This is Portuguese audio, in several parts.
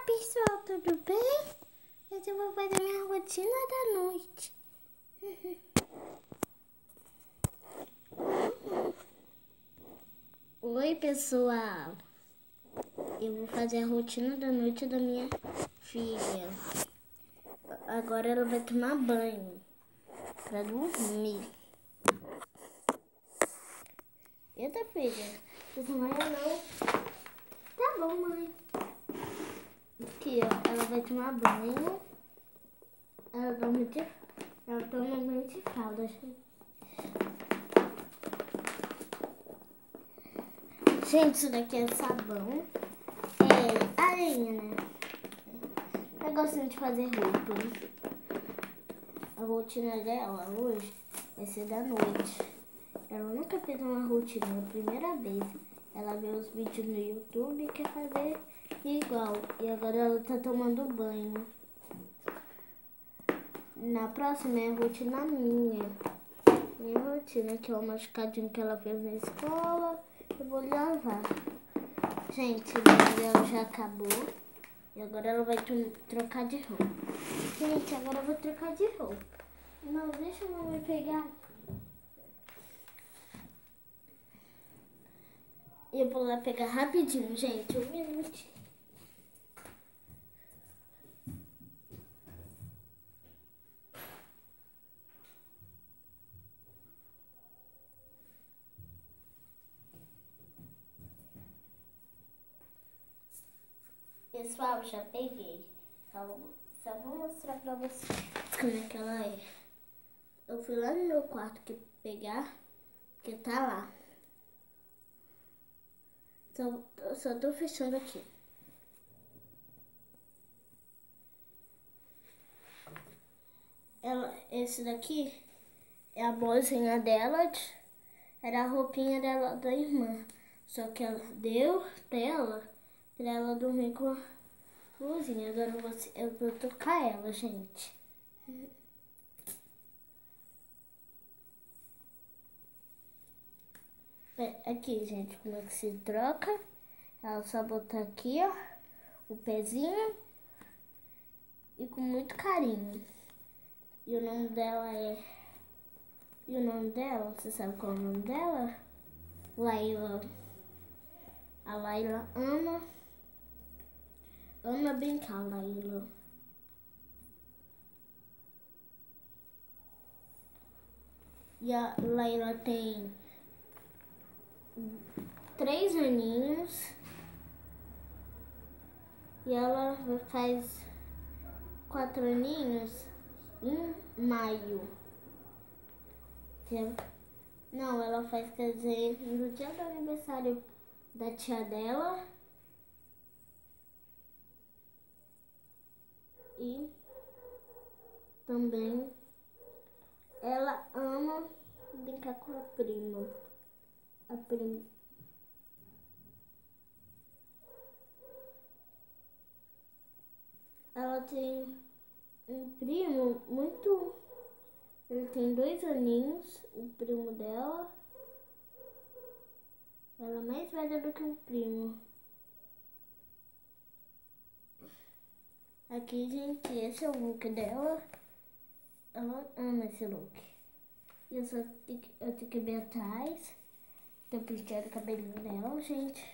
Pessoal, tudo bem? Hoje eu vou fazer minha rotina da noite. Oi, pessoal. Eu vou fazer a rotina da noite da minha filha. Agora ela vai tomar banho pra dormir. Eita, filha, desmaia não. Tá bom, mãe. Aqui, ó, ela vai tomar banho. Ela toma banho de fralda. Gente, isso daqui é sabão. É areia, né? Eu gosto de fazer roupa. A rotina dela hoje vai ser da noite. Ela nunca fez uma rotina, é a primeira vez. Ela vê os vídeos no YouTube e quer fazer igual. E agora ela tá tomando banho. Na próxima é a rotina minha. Minha rotina, que é o machucadinho que ela fez na escola. Eu vou lavar. Gente, o banho dela já acabou. E agora ela vai trocar de roupa. Gente, agora eu vou trocar de roupa. Não, deixa a mamãe pegar. Eu vou lá pegar rapidinho, gente. 1 minutinho. Pessoal, já peguei. Só vou mostrar pra vocês como é que ela é. Eu fui lá no meu quarto pegar, porque tá lá. Só tô fechando aqui. Esse daqui é a bolsinha dela, era a roupinha dela da irmã. Só que ela deu pra ela dormir com a luzinha. Agora eu vou tocar ela, gente. Aqui, gente, como é que se troca? Ela só botar aqui, ó, o pezinho e com muito carinho. E o nome dela você sabe qual é o nome dela? Laila. A Laila ama brincar, Laila. E a Laila tem 3 aninhos. E ela faz 4 aninhos em maio. Não, ela faz, quer dizer, no dia do aniversário da tia dela. E também ela ama brincar com a prima. Ela tem um primo muito... Ele tem 2 aninhos, o primo dela. Ela é mais velha do que o primo. Aqui, gente, esse é o look dela. Ela ama esse look. E eu tenho que ver atrás. Tô pintando o cabelinho dela, gente.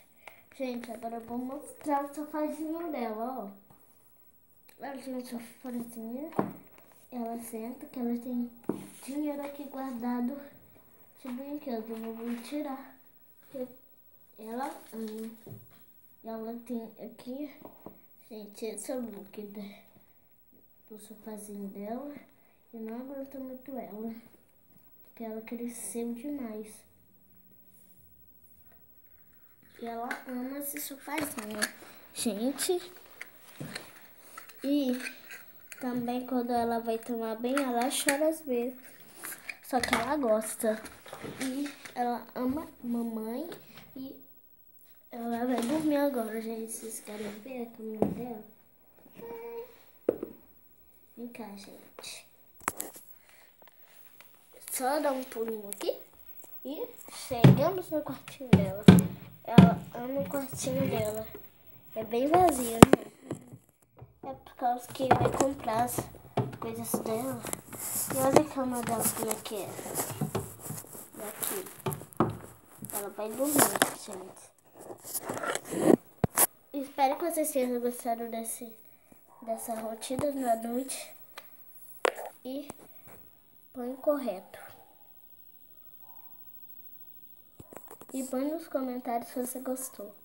Gente, agora eu vou mostrar o sofazinho dela, ó. Ela tem um sofazinho. Ela senta, que ela tem dinheiro aqui guardado de brinquedo. Eu vou tirar. Ela ama. Ela tem aqui, gente, esse é o look do sofazinho dela. Eu não aguento muito ela, porque ela cresceu demais. E ela ama esse sofazinho, gente. E também quando ela vai tomar banho, ela chora às vezes. Só que ela gosta. E ela ama mamãe. E ela vai dormir agora, gente. Vocês querem ver a caminha dela? Vem cá, gente. Só dar um pulinho aqui. E chegamos no quartinho dela. Ela ama o quartinho dela. É bem vazio, né? É por causa que vai comprar as coisas dela. E olha a cama dela como é que é. Daqui. Ela vai dormir, gente. Espero que vocês tenham gostado dessa rotina da noite. E põe correto. E põe nos comentários se você gostou.